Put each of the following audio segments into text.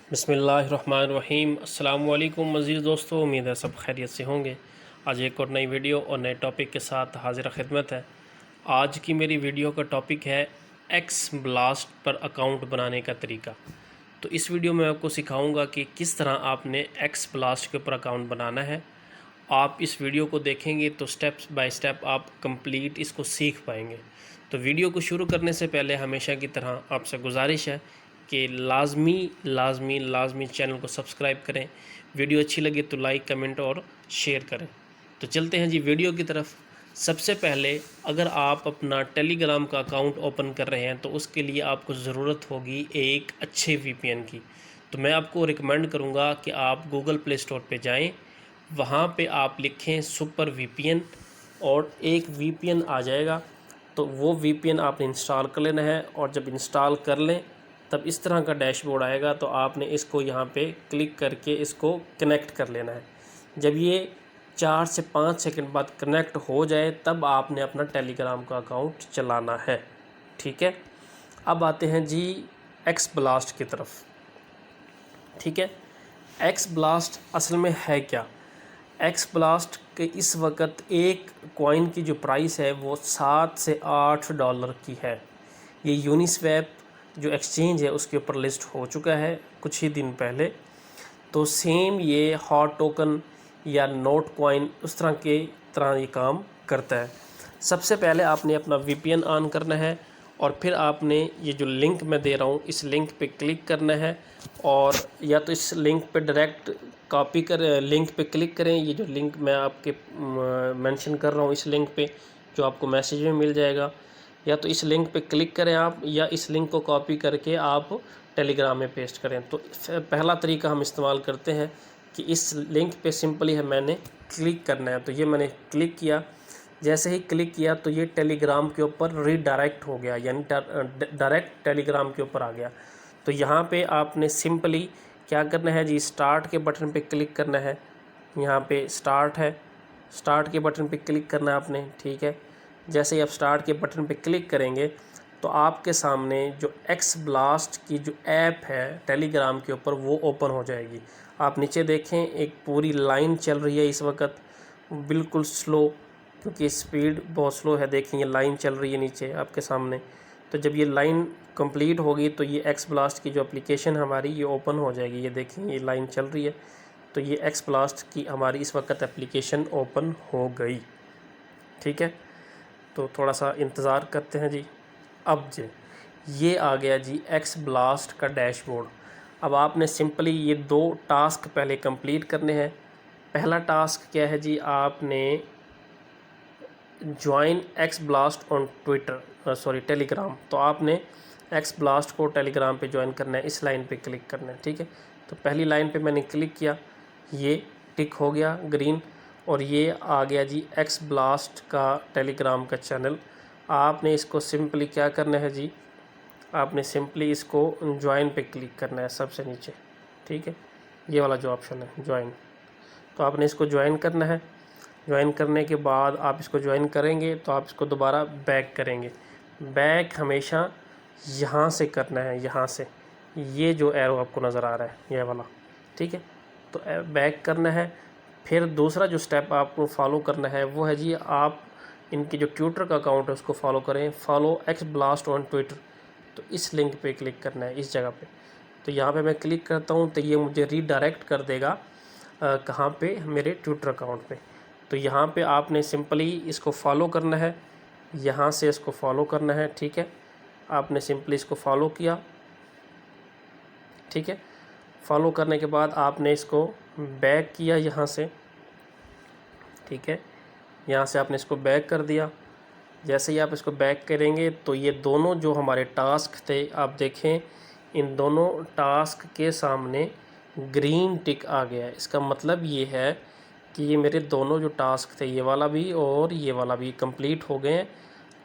बिस्मिल्लाहिर्रहमानिर्रहीम। अस्सलामु अलैकुम मज़ीद दोस्तों, उम्मीद है सब खैरियत से होंगे। आज एक और नई वीडियो और नए टॉपिक के साथ हाजिर खिदमत है। आज की मेरी वीडियो का टॉपिक है एक्स ब्लास्ट पर अकाउंट बनाने का तरीका। तो इस वीडियो में आपको सिखाऊंगा कि किस तरह आपने एक्स ब्लास्ट के ऊपर अकाउंट बनाना है। आप इस वीडियो को देखेंगे तो स्टेप बाय स्टेप आप कंप्लीट इसको सीख पाएंगे। तो वीडियो को शुरू करने से पहले हमेशा की तरह आपसे गुजारिश है कि लाजमी चैनल को सब्सक्राइब करें। वीडियो अच्छी लगे तो लाइक, कमेंट और शेयर करें। तो चलते हैं जी वीडियो की तरफ। सबसे पहले अगर आप अपना टेलीग्राम का अकाउंट ओपन कर रहे हैं तो उसके लिए आपको ज़रूरत होगी एक अच्छे वीपीएन की। तो मैं आपको रिकमेंड करूंगा कि आप गूगल प्ले स्टोर पे जाएं, वहाँ पे आप लिखें सुपर वीपीएन और एक वीपीएन आ जाएगा। तो वो वीपीएन आपने इंस्टॉल कर लेना है और जब इंस्टॉल कर लें तब इस तरह का डैशबोर्ड आएगा। तो आपने इसको यहाँ पे क्लिक करके इसको कनेक्ट कर लेना है। जब ये 4 से 5 सेकंड बाद कनेक्ट हो जाए तब आपने अपना टेलीग्राम का अकाउंट चलाना है। ठीक है, अब आते हैं जी एक्स ब्लास्ट की तरफ। ठीक है, एक्स ब्लास्ट असल में है क्या? एक्स ब्लास्ट के इस वक्त एक कॉइन की जो प्राइस है वो 7 से 8 डॉलर की है। ये यूनिस्वैप जो एक्सचेंज है उसके ऊपर लिस्ट हो चुका है कुछ ही दिन पहले। तो सेम ये हॉट टोकन या नोट कॉइन उस तरह ये काम करता है। सबसे पहले आपने अपना वीपीएन ऑन करना है और फिर आपने ये जो लिंक मैं दे रहा हूँ इस लिंक पे क्लिक करना है, और या तो इस लिंक पे डायरेक्ट कॉपी कर लिंक पे क्लिक करें। ये जो लिंक मैं आपके मेंशन कर रहा हूँ इस लिंक पे जो आपको मैसेज में मिल जाएगा, या तो इस लिंक पे क्लिक करें आप, या इस लिंक को कॉपी करके आप टेलीग्राम में पेस्ट करें। तो पहला तरीका हम इस्तेमाल करते हैं कि इस लिंक पे सिंपली है मैंने क्लिक करना है। तो ये मैंने क्लिक किया, जैसे ही क्लिक किया तो ये टेलीग्राम के ऊपर रीडायरेक्ट हो गया, यानी डायरेक्ट टेलीग्राम के ऊपर आ गया। तो यहाँ पे आपने सिंपली क्या करना है जी, स्टार्ट के बटन पे क्लिक करना है। यहाँ पे स्टार्ट है, स्टार्ट के बटन पे क्लिक करना है आपने। ठीक है, जैसे ही आप स्टार्ट के बटन पे क्लिक करेंगे तो आपके सामने जो एक्स ब्लास्ट की जो ऐप है टेलीग्राम के ऊपर वो ओपन हो जाएगी। आप नीचे देखें एक पूरी लाइन चल रही है इस वक्त, बिल्कुल स्लो, क्योंकि स्पीड बहुत स्लो है। देखें ये लाइन चल रही है नीचे आपके सामने। तो जब ये लाइन कंप्लीट होगी तो ये एक्स ब्लास्ट की जो एप्लीकेशन हमारी ये ओपन हो जाएगी। ये देखें ये लाइन चल रही है, तो ये एक्स ब्लास्ट की हमारी इस वक्त एप्लीकेशन ओपन हो गई। ठीक है, तो थोड़ा सा इंतज़ार करते हैं जी। अब जी ये आ गया जी एक्स ब्लास्ट का डैशबोर्ड। अब आपने सिंपली ये 2 टास्क पहले कंप्लीट करने हैं। पहला टास्क क्या है जी, आपने join x blast on Twitter Telegram. तो आपने एक्स ब्लास्ट को टेलीग्राम पे ज्वाइन करना है, इस लाइन पे क्लिक करना है। ठीक है, तो पहली लाइन पे मैंने क्लिक किया, ये टिक हो गया ग्रीन, और ये आ गया जी एक्स ब्लास्ट का टेलीग्राम का चैनल। आपने इसको सिंपली क्या करना है जी, आपने सिंपली इसको ज्वाइन पे क्लिक करना है सबसे नीचे। ठीक है, ये वाला जो ऑप्शन है ज्वाइन, तो आपने इसको ज्वाइन करना है। ज्वाइन करने के बाद आप इसको ज्वाइन करेंगे तो आप इसको दोबारा बैक करेंगे। बैक हमेशा यहाँ से करना है, यहाँ से ये जो एरो आपको नज़र आ रहा है ये वाला। ठीक है, तो बैक करना है। फिर दूसरा जो स्टेप आपको फॉलो करना है वो है जी, आप इनके जो ट्विटर का अकाउंट है उसको फॉलो करें, follow x blast on Twitter. तो इस लिंक पे क्लिक करना है, इस जगह पे। तो यहाँ पे मैं क्लिक करता हूँ तो ये मुझे रीडायरेक्ट कर देगा कहाँ पे, मेरे ट्विटर अकाउंट पे। तो यहाँ पे आपने सिंपली इसको फॉलो करना है, यहाँ से इसको फॉलो करना है। ठीक है, आपने सिंपली इसको फॉलो किया। ठीक है, फॉलो करने के बाद आपने इसको बैक किया यहाँ से। ठीक है, यहाँ से आपने इसको बैक कर दिया। जैसे ही आप इसको बैक करेंगे तो ये दोनों जो हमारे टास्क थे, आप देखें इन दोनों टास्क के सामने ग्रीन टिक आ गया है। इसका मतलब ये है कि ये मेरे दोनों जो टास्क थे, ये वाला भी और ये वाला भी, कंप्लीट हो गए हैं।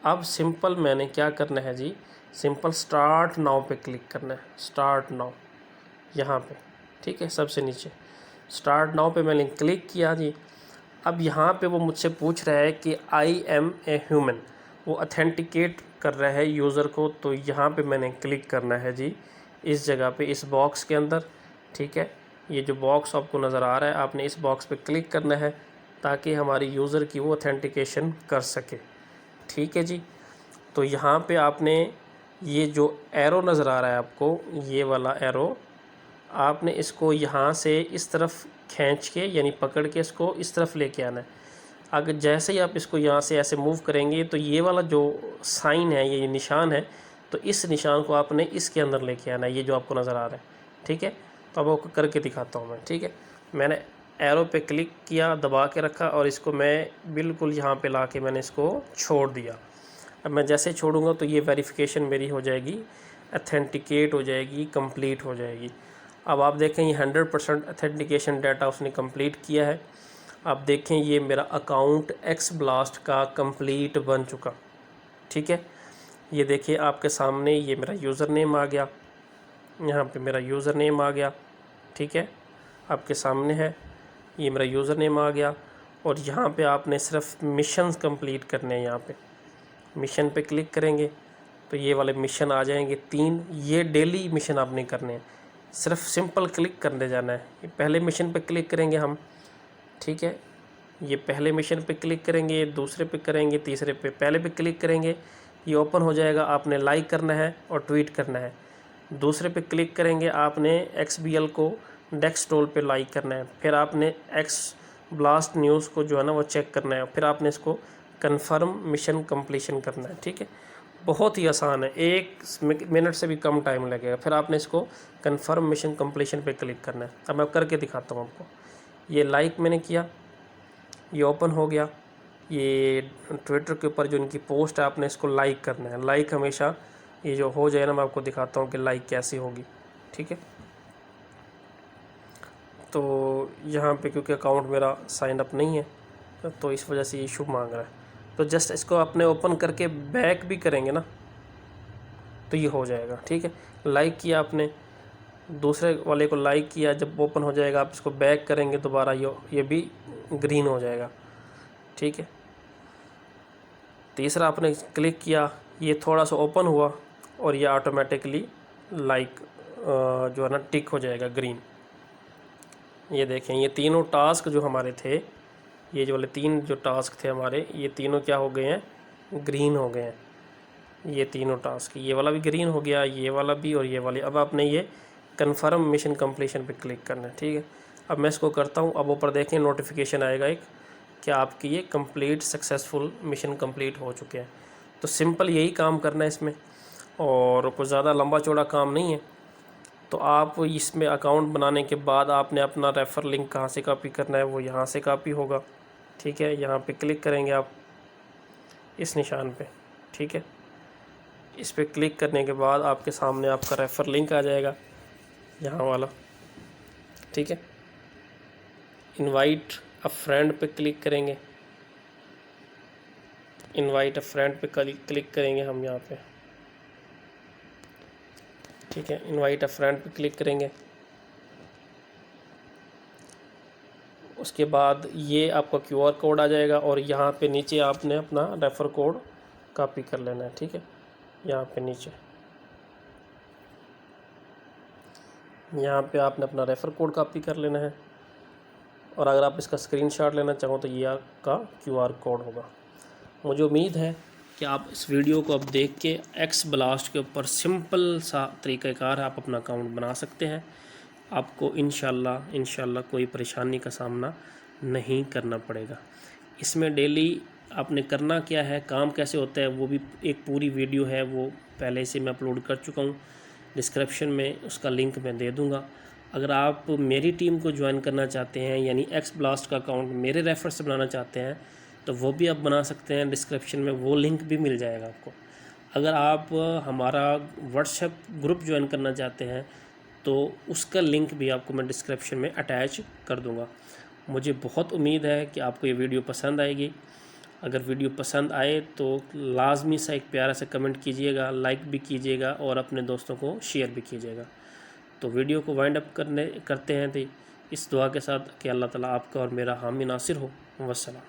अब सिंपल मैंने क्या करना है जी, सिंपल स्टार्ट नाउ पे क्लिक करना है, स्टार्ट नाउ यहाँ पे। ठीक है, सबसे नीचे स्टार्ट नाउ पे मैंने क्लिक किया जी। अब यहाँ पे वो मुझसे पूछ रहा है कि आई एम ए ह्यूमन, वो अथेंटिकेट कर रहा है यूज़र को। तो यहाँ पे मैंने क्लिक करना है जी, इस जगह पे, इस बॉक्स के अंदर। ठीक है। ये जो बॉक्स आपको नज़र आ रहा है, आपने इस बॉक्स पे क्लिक करना है ताकि हमारी यूज़र की वो ऑथेंटिकेशन कर सके। ठीक है जी। तो यहाँ पे आपने ये जो एरो नज़र आ रहा है आपको, ये वाला एरो, आपने इसको यहाँ से इस तरफ खींच के यानी पकड़ के इसको इस तरफ लेके आना है। अगर जैसे ही आप इसको यहाँ से ऐसे मूव करेंगे तो ये वाला जो साइन है, ये निशान है, तो इस निशान को आपने इसके अंदर लेके आना है, ये जो आपको नज़र आ रहा है। ठीक है। तो अब आपको करके दिखाता हूँ मैं। ठीक है। मैंने एरो पे क्लिक किया, दबा के रखा और इसको मैं बिल्कुल यहाँ पे ला के मैंने इसको छोड़ दिया। अब मैं जैसे छोड़ूंगा तो ये वेरिफिकेशन मेरी हो जाएगी, अथेंटिकेट हो जाएगी, कंप्लीट हो जाएगी। अब आप देखें ये 100% अथेंटिकेशन डाटा उसने कंप्लीट किया है। आप देखें ये मेरा अकाउंट एक्स ब्लास्ट का कंप्लीट बन चुका। ठीक है। ये देखिए आपके सामने ये मेरा यूज़र नेम आ गया, यहाँ पे मेरा यूज़र नेम आ गया। ठीक है, आपके सामने है, ये मेरा यूज़र नेम आ गया। और यहाँ पे आपने सिर्फ मिशंस कंप्लीट करने हैं। यहाँ पे मिशन पे क्लिक करेंगे तो ये वाले मिशन आ जाएंगे 3। ये डेली मिशन आपने करने हैं, सिर्फ सिंपल क्लिक करने जाना है। ये पहले मिशन पे क्लिक करेंगे हम। ठीक है, ये पहले मिशन पे क्लिक करेंगे, दूसरे पे करेंगे, तीसरे पे, पहले पे क्लिक करेंगे, ये ओपन हो जाएगा। आपने लाइक करना है और ट्वीट करना है। दूसरे पे क्लिक करेंगे, आपने XBL को डेस्कटॉप पे लाइक करना है। फिर आपने एक्स ब्लास्ट न्यूज़ को जो है ना वो चेक करना है। फिर आपने इसको कन्फर्म मिशन कंप्लीशन करना है। ठीक है, बहुत ही आसान है, 1 मिनट से भी कम टाइम लगेगा। फिर आपने इसको कन्फर्म मिशन कंप्लीशन पे क्लिक करना है। अब मैं करके दिखाता हूँ आपको। ये लाइक मैंने किया, ये ओपन हो गया। ये ट्विटर के ऊपर जो इनकी पोस्ट है, आपने इसको लाइक करना है। लाइक हमेशा ये जो हो जाए ना, मैं आपको दिखाता हूँ कि लाइक कैसी होगी। ठीक है, तो यहाँ पे क्योंकि अकाउंट मेरा साइन अप नहीं है तो इस वजह से ये इशू मांग रहा है। तो जस्ट इसको अपने ओपन करके बैक भी करेंगे ना तो ये हो जाएगा। ठीक है, लाइक किया आपने, दूसरे वाले को लाइक किया, जब ओपन हो जाएगा आप इसको बैक करेंगे दोबारा, ये भी ग्रीन हो जाएगा। ठीक है, तीसरा आपने क्लिक किया, ये थोड़ा सा ओपन हुआ और ये ऑटोमेटिकली लाइक जो है ना टिक हो जाएगा ग्रीन। ये देखें, ये तीनों टास्क जो हमारे थे, ये जो वाले 3 जो टास्क थे हमारे, ये तीनों क्या हो गए हैं, ग्रीन हो गए हैं। ये तीनों टास्क, ये वाला भी ग्रीन हो गया, ये वाला भी और ये वाली। अब आपने ये कन्फर्म मिशन कंप्लीशन पे क्लिक करना है। ठीक है, अब मैं इसको करता हूँ। अब ऊपर देखें नोटिफिकेशन आएगा एक कि आपकी ये कंप्लीट सक्सेसफुल मिशन कंप्लीट हो चुके हैं। तो सिंपल यही काम करना है इसमें, और कोई ज़्यादा लंबा चौड़ा काम नहीं है। तो आप इसमें अकाउंट बनाने के बाद आपने अपना रेफ़र लिंक कहाँ से कॉपी करना है, वो यहाँ से कॉपी होगा। ठीक है, यहाँ पे क्लिक करेंगे आप इस निशान पे। ठीक है, इस पे क्लिक करने के बाद आपके सामने आपका रेफ़र लिंक आ जाएगा, यहाँ वाला। ठीक है, इनवाइट अ फ्रेंड पे क्लिक करेंगे। इनवाइट अ फ्रेंड पे क्लिक करेंगे हम यहाँ पे। ठीक है, इनवाइट अ फ्रेंड पे क्लिक करेंगे। उसके बाद ये आपका QR कोड आ जाएगा और यहाँ पे नीचे आपने अपना रेफ़र कोड कॉपी कर लेना है। ठीक है, यहाँ पे नीचे, यहाँ पे आपने अपना रेफ़र कोड कॉपी कर लेना है। और अगर आप इसका स्क्रीनशॉट लेना चाहो तो ये आपका QR कोड होगा। मुझे उम्मीद है कि आप इस वीडियो को अब देख के एक्स ब्लास्ट के ऊपर सिंपल सा तरीक़ाकार आप अपना अकाउंट बना सकते हैं। आपको इंशाल्लाह कोई परेशानी का सामना नहीं करना पड़ेगा। इसमें डेली आपने करना क्या है, काम कैसे होता है, वो भी एक पूरी वीडियो है, वो पहले से मैं अपलोड कर चुका हूँ। डिस्क्रिप्शन में उसका लिंक मैं दे दूँगा। अगर आप मेरी टीम को ज्वाइन करना चाहते हैं, यानी एक्स ब्लास्ट का अकाउंट मेरे रेफर से बनाना चाहते हैं, तो वो भी आप बना सकते हैं। डिस्क्रिप्शन में वो लिंक भी मिल जाएगा आपको। अगर आप हमारा व्हाट्सएप ग्रुप ज्वाइन करना चाहते हैं तो उसका लिंक भी आपको मैं डिस्क्रिप्शन में अटैच कर दूंगा। मुझे बहुत उम्मीद है कि आपको ये वीडियो पसंद आएगी। अगर वीडियो पसंद आए तो लाजमी सा एक प्यारा सा कमेंट कीजिएगा, लाइक भी कीजिएगा और अपने दोस्तों को शेयर भी कीजिएगा। तो वीडियो को वाइंड अप करते हैं तो इस दुआ के साथ कि अल्लाह ताला आपका और मेरा हामी नासिर हो। वस्सलाम।